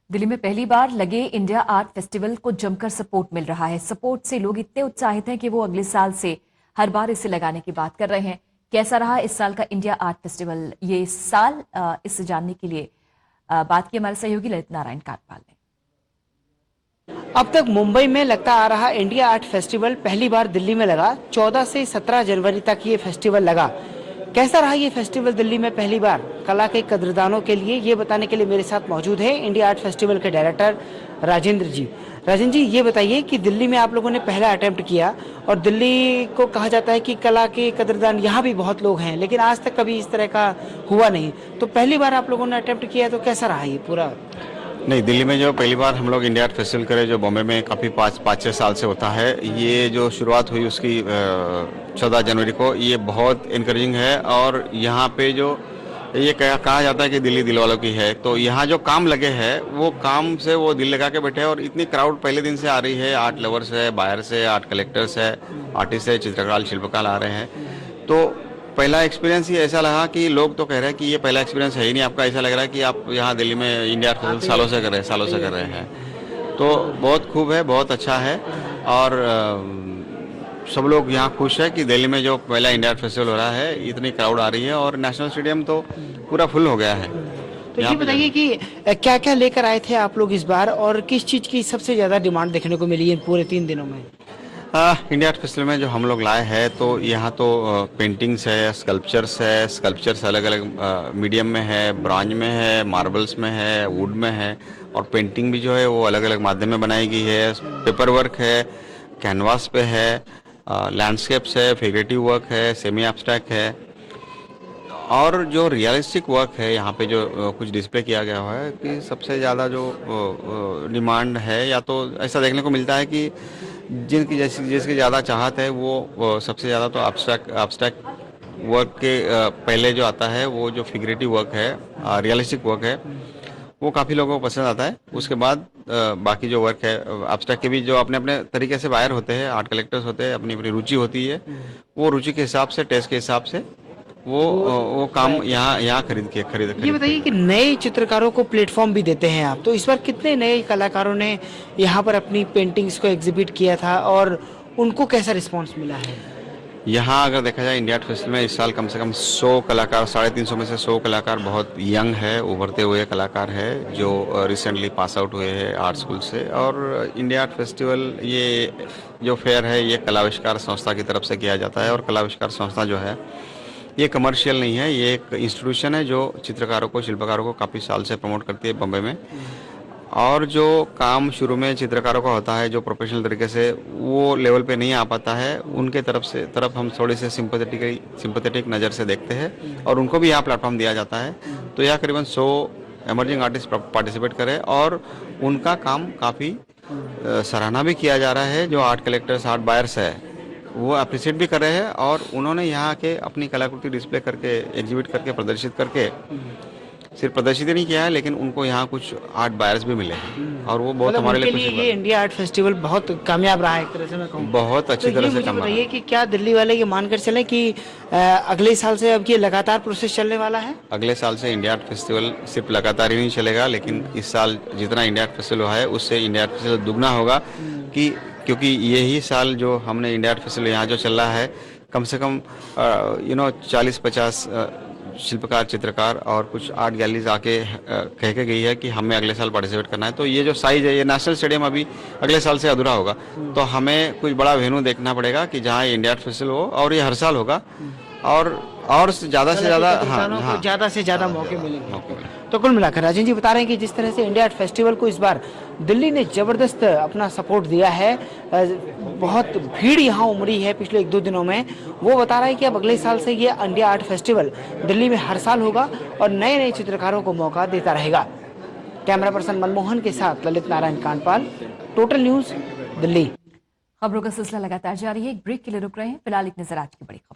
दिल्ली में पहली बार लगे इंडिया आर्ट फेस्टिवल को जमकर सपोर्ट मिल रहा है। सपोर्ट से लोग इतने उत्साहित हैं कि वो अगले साल से हर बार इसे लगाने की बात कर रहे हैं। कैसा रहा इस साल का इंडिया आर्ट फेस्टिवल, ये इस साल इससे जानने के लिए बात की हमारे सहयोगी ललित नारायण काटपाल ने। अब तक मुंबई में लगता आ रहा इंडिया आर्ट फेस्टिवल पहली बार दिल्ली में लगा। 14 से 17 जनवरी तक ये फेस्टिवल लगा। कैसा रहा ये फेस्टिवल दिल्ली में पहली बार? कला के कद्रदानों के लिए ये बताने के लिए मेरे साथ मौजूद है इंडिया आर्ट फेस्टिवल के डायरेक्टर राजेंद्र जी। राजेंद्र जी, ये बताइए कि दिल्ली में आप लोगों ने पहला अटेम्प्ट किया और दिल्ली को कहा जाता है कि कला के कद्रदान यहाँ भी बहुत लोग हैं, लेकिन आज तक कभी इस तरह का हुआ नहीं। तो पहली बार आप लोगों ने अटेम्प्ट किया, तो कैसा रहा ये पूरा? नहीं, दिल्ली में जो पहली बार हम लोग इंडिया आर्ट फेस्टिवल करे, जो बॉम्बे में काफ़ी 5-6 साल से होता है, ये जो शुरुआत हुई उसकी 14 जनवरी को, ये बहुत इनकरेजिंग है। और यहाँ पे जो ये कहा जाता है कि दिल्ली दिल वालों की है, तो यहाँ जो काम लगे हैं वो काम से वो दिल लगा के बैठे हैं। और इतनी क्राउड पहले दिन से आ रही है, आर्ट लवर्स है, बायर्स है, आर्ट कलेक्टर्स है, आर्टिस्ट है, चित्रकार शिल्पकार आ रहे हैं। तो पहला एक्सपीरियंस ही ऐसा लगा कि लोग तो कह रहे हैं कि ये पहला एक्सपीरियंस है ही नहीं आपका, ऐसा लग रहा है कि आप यहाँ दिल्ली में इंडिया आर्ट फेस्टिवल सालों से कर रहे हैं। तो बहुत खूब है, बहुत अच्छा है। और सब लोग यहाँ खुश है कि दिल्ली में जो पहला इंडिया आर्ट फेस्टिवल हो रहा है, इतनी क्राउड आ रही है और नेशनल स्टेडियम तो पूरा फुल हो गया है। तो ये बताइए कि क्या क्या लेकर आए थे आप लोग इस बार, और किस चीज़ की सबसे ज़्यादा डिमांड देखने को मिली इन पूरे 3 दिनों में? इंडिया आर्ट फेस्टिवल में जो हम लोग लाए हैं, तो यहाँ तो पेंटिंग्स है, स्कल्पचर्स अलग अलग मीडियम में है, ब्रॉन्ज में है, मार्बल्स में है, वुड में है। और पेंटिंग भी जो है वो अलग अलग माध्यम में बनाई गई है। पेपर वर्क है, कैनवास पे है, लैंडस्केप्स है, फिगरेटिव वर्क है, सेमी एब्स्ट्रैक्ट है। और जो रियलिस्टिक वर्क है यहाँ पे जो कुछ डिस्प्ले किया गया हुआ है, कि सबसे ज़्यादा जो डिमांड है, या तो ऐसा देखने को मिलता है कि जिसकी ज़्यादा चाहत है वो सबसे ज़्यादा तो एब्स्ट्रैक्ट वर्क के पहले जो आता है वो जो फिगरेटिव वर्क है, रियलिस्टिक वर्क है, वो काफ़ी लोगों को पसंद आता है। उसके बाद बाकी जो वर्क है एब्स्ट्रैक्ट के भी जो अपने अपने तरीके से बायर होते हैं, आर्ट कलेक्टर्स होते हैं, अपनी अपनी रुचि होती है, वो रुचि के हिसाब से, टेस्ट के हिसाब से वो काम यहाँ खरीद। ये बताइए कि नए चित्रकारों को प्लेटफॉर्म भी देते हैं आप, तो इस बार कितने नए कलाकारों ने यहाँ पर अपनी पेंटिंग्स को एग्जिबिट किया था और उनको कैसा रिस्पांस मिला है? यहाँ अगर देखा जाए इंडिया आर्ट फेस्टिवल में इस साल कम से कम 100 कलाकार, 350 में से 100 कलाकार बहुत यंग है, उभरते हुए कलाकार है, जो रिसेंटली पास आउट हुए हैं आर्ट स्कूल से। और इंडिया आर्ट फेस्टिवल ये जो फेयर है, ये कलाविष्कार संस्था की तरफ से किया जाता है। और कलाविष्कार संस्था जो है ये कमर्शियल नहीं है, ये एक इंस्टीट्यूशन है जो चित्रकारों को, शिल्पकारों को काफ़ी साल से प्रमोट करती है बम्बई में। और जो काम शुरू में चित्रकारों का होता है, जो प्रोफेशनल तरीके से वो लेवल पे नहीं आ पाता है, उनके तरफ हम थोड़ी से सिंपैथेटिक नज़र से देखते हैं और उनको भी यहाँ प्लेटफॉर्म दिया जाता है। तो यहाँ करीबन 100 एमर्जिंग आर्टिस्ट पार्टिसिपेट करें और उनका काम काफ़ी सराहना भी किया जा रहा है। जो आर्ट कलेक्टर्स, आर्ट बायर्स है, वो अप्रिशिएट भी कर रहे हैं और उन्होंने यहाँ के अपनी कलाकृति डिस्प्ले करके, एग्जिबिट करके, प्रदर्शित करके, सिर्फ प्रदर्शित ही नहीं किया है, लेकिन उनको यहाँ कुछ आर्ट बायर्स भी मिले हैं और वो बहुत हमारे लिए खुशी ये इंडिया आर्ट फेस्टिवल बहुत कामयाब रहा है, एक तरह से मैं कहूँ। बहुत अच्छी तरह से काम बताइए कि क्या दिल्ली वाले ये मानकर चले कि अगले साल से अब ये लगातार प्रोसेस चलने वाला है? अगले साल से इंडिया आर्ट फेस्टिवल सिर्फ लगातार ही नहीं चलेगा, लेकिन इस साल जितना इंडिया आर्ट फेस्टिवल हुआ है उससे इंडिया आर्ट फेस्टिवल दुगना होगा। क्योंकि यही साल जो हमने इंडिया आर्ट फेस्टिवल यहाँ जो चल रहा है, कम से कम 40-50 शिल्पकार, चित्रकार और कुछ आर्ट गैलरीज आके कह के गई है कि हमें अगले साल पार्टिसिपेट करना है। तो ये जो साइज है, ये नेशनल स्टेडियम अभी अगले साल से अधूरा होगा, तो हमें कुछ बड़ा वेन्यू देखना पड़ेगा कि जहाँ इंडिया आर्ट फेस्टिवल हो, और ये हर साल होगा और ज़्यादा से ज़्यादा ज़्यादा से ज़्यादा मौके मिलेंगे। तो कुल मिलाकर राजेंद्र जी बता रहे हैं कि जिस तरह से इंडिया आर्ट फेस्टिवल को इस बार दिल्ली ने ज़बरदस्त अपना सपोर्ट दिया है, बहुत भीड़ यहाँ उमड़ी है पिछले 1-2 दिनों में। वो बता रहा है कि अब अगले साल से ये इंडिया आर्ट फेस्टिवल दिल्ली में हर साल होगा और नए नए चित्रकारों को मौका देता रहेगा। कैमरा पर्सन मनमोहन के साथ ललित नारायण कांडपाल, टोटल न्यूज़, दिल्ली। खबरों का सिलसिला लगातार जारी है, एक ब्रेक के लिए रुक रहे हैं, फिलहाल एक नजर आज की बड़ी खबर।